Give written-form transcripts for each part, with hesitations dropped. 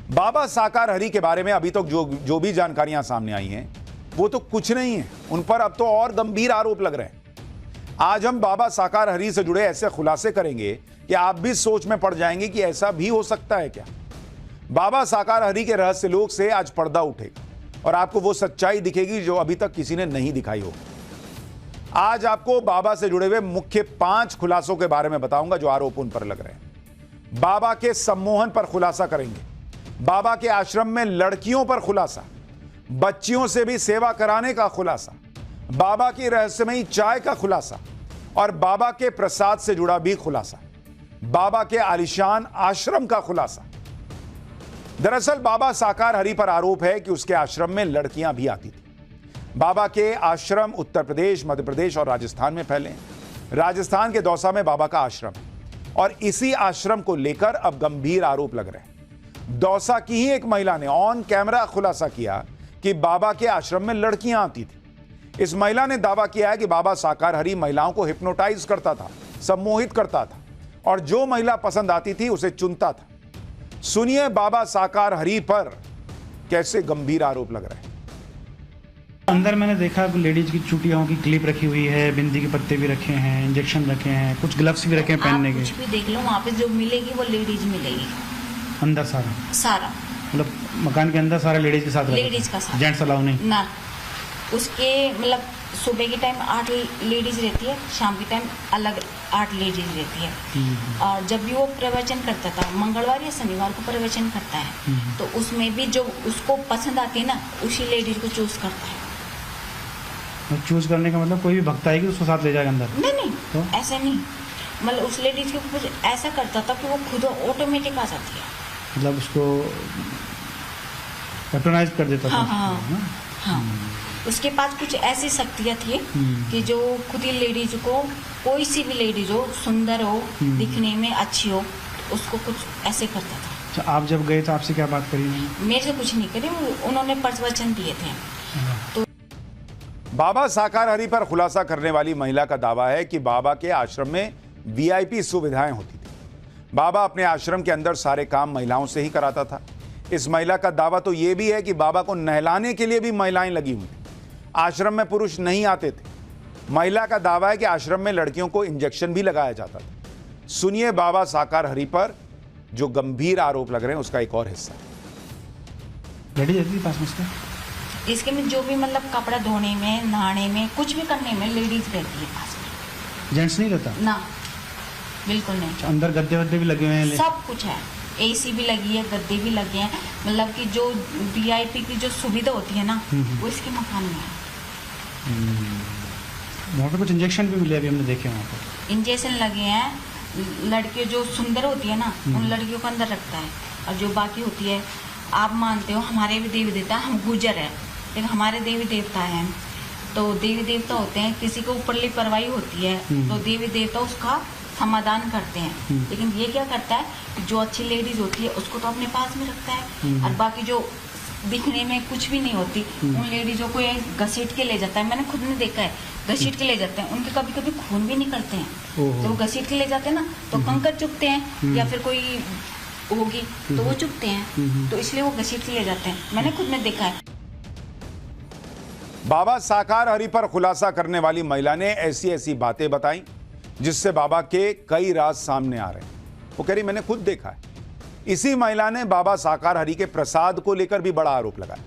बाबा साकार हरि के बारे में अभी तक जो भी जानकारियां सामने आई हैं वो तो कुछ नहीं है, उन पर अब तो और गंभीर आरोप लग रहे हैं। आज हम बाबा साकार हरि से जुड़े ऐसे खुलासे करेंगे कि आप भी सोच में पड़ जाएंगे कि ऐसा भी हो सकता है क्या। बाबा साकार हरि के रहस्य लोक से आज पर्दा उठेगा और आपको वो सच्चाई दिखेगी जो अभी तक किसी ने नहीं दिखाई हो। आज आपको बाबा से जुड़े हुए मुख्य 5 खुलासों के बारे में बताऊंगा जो आरोप उन पर लग रहे हैं। बाबा के सम्मोहन पर खुलासा करेंगे, बाबा के आश्रम में लड़कियों पर खुलासा, बच्चियों से भी सेवा कराने का खुलासा, बाबा की रहस्यमयी चाय का खुलासा और बाबा के प्रसाद से जुड़ा भी खुलासा, बाबा के आलीशान आश्रम का खुलासा। दरअसल बाबा साकार हरि पर आरोप है कि उसके आश्रम में लड़कियां भी आती थी। बाबा के आश्रम उत्तर प्रदेश, मध्य प्रदेश और राजस्थान में फैले हैं। राजस्थान के दौसा में बाबा का आश्रम है और इसी आश्रम को लेकर अब गंभीर आरोप लग रहे हैं। दौसा की ही एक महिला ने ऑन कैमरा खुलासा किया कि बाबा के आश्रम में लड़कियां आती थी। इस महिला ने दावा किया है कि बाबा साकार हरि महिलाओं को हिप्नोटाइज करता था, सम्मोहित करता था और जो महिला पसंद आती थी उसे चुनता था। सुनिए बाबा साकार हरि पर कैसे गंभीर आरोप लग रहे हैं। अंदर मैंने देखा लेडीज की चूटियों की क्लिप रखी हुई है, बिंदी के पत्ते भी रखे हैं, इंजेक्शन रखे हैं, कुछ ग्लव्स भी रखे हैं पहनने के। कुछ भी देख लो, वहाँ पे जो मिलेगी वो लेडीज मिलेगी। अंदर सारा मतलब मकान के अंदर सारा लेडीज के साथ, लेडीज का साथ, जेंट्स अलाउ नहीं ना। उसके मतलब सुबह के टाइम 8 लेडीज रहती है, शाम के टाइम अलग 8 लेडीज रहती है। और जब भी वो प्रवचन करता था, मंगलवार या शनिवार को प्रवचन करता है, तो उसमें भी जो उसको पसंद आती है ना, उसी लेडीज को चूज करता है। चूज करने का मतलब कोई भी भक्त आएगी उसको साथ ले जाएगा अंदर? नहीं तो? ऐसा नहीं, मतलब उस लेडीज के कुछ ऐसा करता था कि वो खुद ऑटोमेटिक आ जाती है, मतलब उसको पैट्रोनाइज कर देता था। हाँ। उसके पास कुछ ऐसी शक्तियाँ थी कि जो खुद ही लेडीज को, कोई सी भी लेडीज हो, सुंदर हो, दिखने में अच्छी हो, उसको कुछ ऐसे करता था। अच्छा, आप जब गए तो आपसे क्या बात करी? मेरे से कुछ नहीं करी, उन्होंने प्रवचन दिए थे। तो बाबा साकार हरि पर खुलासा करने वाली महिला का दावा है कि बाबा के आश्रम में वीआईपी सुविधाएं होती थी। बाबा अपने आश्रम के अंदर सारे काम महिलाओं से ही कराता था। इस महिला का दावा तो यह भी है कि बाबा को नहलाने के लिए भी महिलाएं लगी हुई थी। आश्रम में पुरुष नहीं आते थे। महिला का दावा है कि आश्रम में लड़कियों को इंजेक्शन भी लगाया जाता था। सुनिए बाबा साकार हरि पर जो गंभीर आरोप लग रहे हैं उसका एक और हिस्सा। इसके में जो भी मतलब कपड़ा धोने में, नहाने में, कुछ भी करने में लेडीज रहती है पास में। जेंट्स नहीं रहता ना, बिल्कुल नहीं। अंदर गद्दे वद्दे भी लगे हुए हैं? सब कुछ है, एसी भी लगी है, गद्दे भी लगे हैं। मतलब कि जो वीआईपी की जो सुविधा होती है ना, वो इसके मकान में है। वहाँ पे कुछ इंजेक्शन भी मिले, अभी हमने देखे वहाँ पर इंजेक्शन लगे हैं। लड़कियाँ जो सुंदर होती है ना, उन लड़कियों को अंदर रखता है, और जो बाकी होती है, आप मानते हो हमारे भी देवी देवता, हम गुजर है लेकिन हमारे देवी देवता हैं, तो देवी देवता होते हैं, किसी को ऊपरली परवाही होती है तो देवी देवता उसका समाधान करते हैं। लेकिन ये क्या करता है, जो अच्छी लेडीज होती है उसको तो अपने पास में रखता है, और बाकी जो दिखने में कुछ भी नहीं होती उन लेडीजों को ये घसीट के ले जाता है। मैंने खुद ने देखा है, घसीट के ले जाते हैं। उनके कभी कभी खून भी निकलते हैं, तो वो घसीट के ले जाते हैं ना, तो कंकर चुभते हैं या फिर कोई होगी तो वो चुभते हैं, तो इसलिए वो घसीट के ले जाते हैं। मैंने खुद में देखा है। बाबा साकार हरि पर खुलासा करने वाली महिला ने ऐसी ऐसी बातें बताई जिससे बाबा के कई राज सामने आ रहे हैं। वो कह रही मैंने खुद देखा है। इसी महिला ने बाबा साकार हरि के प्रसाद को लेकर भी बड़ा आरोप लगाया।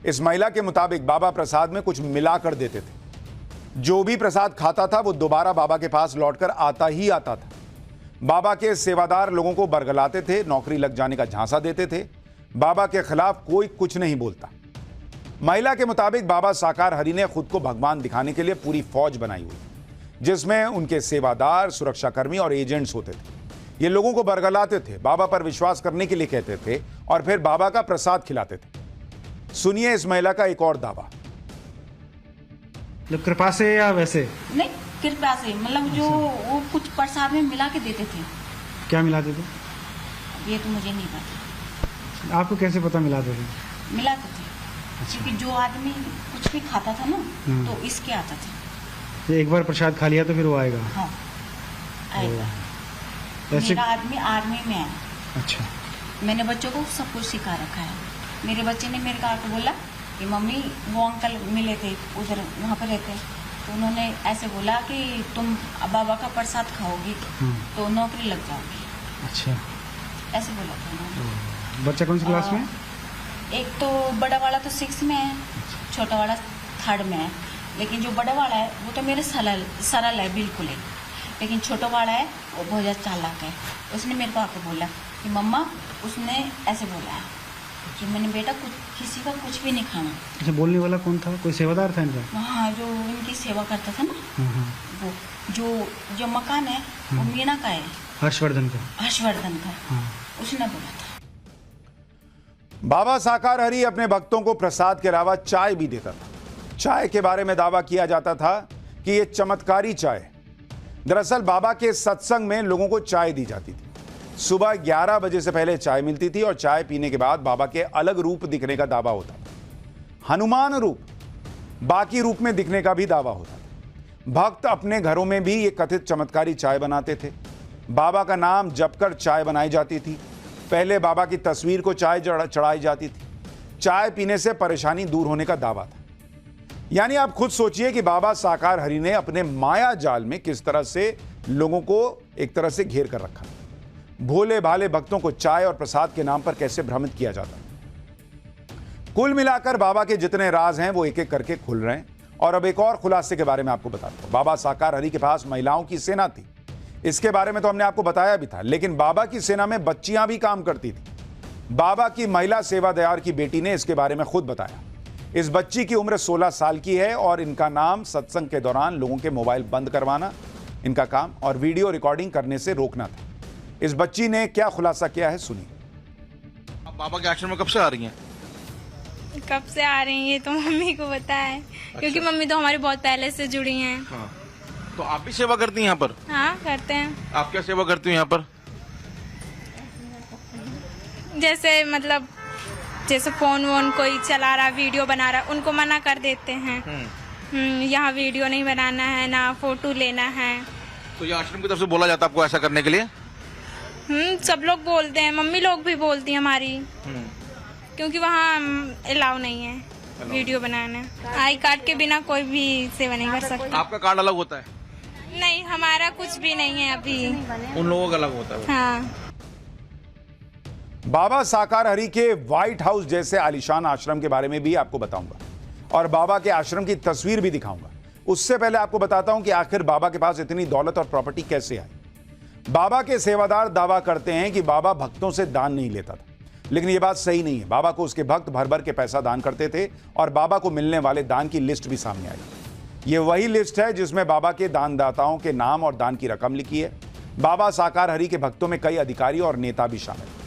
इस महिला के मुताबिक बाबा प्रसाद में कुछ मिला कर देते थे। जो भी प्रसाद खाता था वो दोबारा बाबा के पास लौटकर आता ही आता था। बाबा के सेवादार लोगों को बरगलाते थे, नौकरी लग जाने का झांसा देते थे। बाबा के खिलाफ कोई कुछ नहीं बोलता। महिला के मुताबिक बाबा साकार हरि ने खुद को भगवान दिखाने के लिए पूरी फौज बनाई हुई, जिसमें उनके सेवादार, सुरक्षाकर्मी और एजेंट्स होते थे। ये लोगों को बरगलाते थे, बाबा पर विश्वास करने के लिए कहते थे और फिर बाबा का प्रसाद खिलाते थे। सुनिए इस महिला का एक और दावा। कृपा से या वैसे? नहीं, कृपा से, मतलब जो वो कुछ प्रसाद में मिला के देते थे। क्या मिलाते थे? ये तो मुझे नहीं पता। आपको कैसे पता मिलाते थे? मिलाते थे। अच्छा। क्योंकि जो आदमी कुछ भी खाता था ना, तो इसके आता था। एक बार प्रसाद खा लिया तो फिर वो आएगा? हाँ, आएगा। ऐसे मेरा आदमी आर्मी में है। अच्छा। मैंने बच्चों को सब कुछ सिखा रखा है। मेरे बच्चे ने मेरे को आके बोला कि मम्मी वो अंकल मिले थे उधर वहाँ पर रहते, तो उन्होंने ऐसे बोला कि तुम बाबा का प्रसाद खाओगी तो नौकरी लग जाओगी, अच्छा, ऐसे बोला था उन्होंने। बच्चा कौन सी क्लास में है? एक तो बड़ा वाला तो 6 में है, छोटा वाला 3rd में है, लेकिन जो बड़ा वाला है वो तो मेरे सरल है बिल्कुल ही, लेकिन छोटा वाला है वो बहुत ज़्यादा चालाक है। उसने मेरे को आके बोला कि मम्मा उसने ऐसे बोला है कि मैंने बेटा कुछ किसी का कुछ भी नहीं खाना। अच्छा, बोलने वाला कौन था? कोई सेवादार था इनका? हाँ, जो इनकी सेवा करता था ना, वो जो मकान है वो मीना का है, हर्षवर्धन का। हर्षवर्धन का, हाँ। उसने बोला था। बाबा साकार हरि अपने भक्तों को प्रसाद के अलावा चाय भी देता था। चाय के बारे में दावा किया जाता था कि यह चमत्कारी चाय। दरअसल बाबा के सत्संग में लोगों को चाय दी जाती थी। सुबह 11 बजे से पहले चाय मिलती थी और चाय पीने के बाद बाबा के अलग रूप दिखने का दावा होता था। हनुमान रूप, बाकी रूप में दिखने का भी दावा होता था। भक्त अपने घरों में भी ये कथित चमत्कारी चाय बनाते थे। बाबा का नाम जपकर चाय बनाई जाती थी। पहले बाबा की तस्वीर को चाय चढ़ाई जाती थी। चाय पीने से परेशानी दूर होने का दावा था। यानी आप खुद सोचिए कि बाबा साकार हरि ने अपने माया जाल में किस तरह से लोगों को एक तरह से घेर कर रखा। भोले भाले भक्तों को चाय और प्रसाद के नाम पर कैसे भ्रमित किया जाता। कुल मिलाकर बाबा के जितने राज हैं वो एक एक करके खुल रहे हैं। और अब एक और खुलासे के बारे में आपको बताता हूं। बाबा साकार हरि के पास महिलाओं की सेना थी, इसके बारे में तो हमने आपको बताया भी था, लेकिन बाबा की सेना में बच्चियां भी काम करती थी। बाबा की महिला सेवा दयार की बेटी ने इसके बारे में खुद बताया। इस बच्ची की उम्र 16 साल की है और इनका नाम सत्संग के दौरान लोगों के मोबाइल बंद करवाना इनका काम और वीडियो रिकॉर्डिंग करने से रोकना था। इस बच्ची ने क्या खुलासा किया है, सुनिए। आप बाबा के आश्रम में कब से आ रही हैं? कब से आ रही हैं ये तो मम्मी को पता है, क्योंकि मम्मी तो हमारी बहुत पहले से जुड़ी हैं। हाँ। तो आप भी सेवा करती हैं यहाँ पर? हाँ, करते हैं। आप क्या सेवा करती हैं यहाँ पर? जैसे मतलब जैसे फोन वोन कोई चला रहा, वीडियो बना रहा, उनको मना कर देते हैं। यहाँ वीडियो नहीं बनाना है, ना फोटो लेना है। तो ये आश्रम की तरफ से बोला जाता है आपको ऐसा करने के लिए? सब लोग बोलते हैं, मम्मी लोग भी बोलती हैं हमारी, क्योंकि वहाँ अलाउ नहीं है वीडियो बनाना। आई कार्ड के बिना कोई भी सेवा नहीं कर सकता। आपका कार्ड अलग होता है? नहीं, हमारा कुछ भी नहीं है अभी। उन लोगों का अलग होता है। हाँ। बाबा साकार हरि के व्हाइट हाउस जैसे आलीशान आश्रम के बारे में भी आपको बताऊंगा और बाबा के आश्रम की तस्वीर भी दिखाऊंगा। उससे पहले आपको बताता हूं कि आखिर बाबा के पास इतनी दौलत और प्रॉपर्टी कैसे आई। बाबा के सेवादार दावा करते हैं कि बाबा भक्तों से दान नहीं लेता था, लेकिन यह बात सही नहीं है। बाबा को उसके भक्त भर भर के पैसा दान करते थे और बाबा को मिलने वाले दान की लिस्ट भी सामने आई। यह वही लिस्ट है जिसमें बाबा के दानदाताओं के नाम और दान की रकम लिखी है। बाबा साकार हरि के भक्तों में कई अधिकारी और नेता भी शामिल हैं।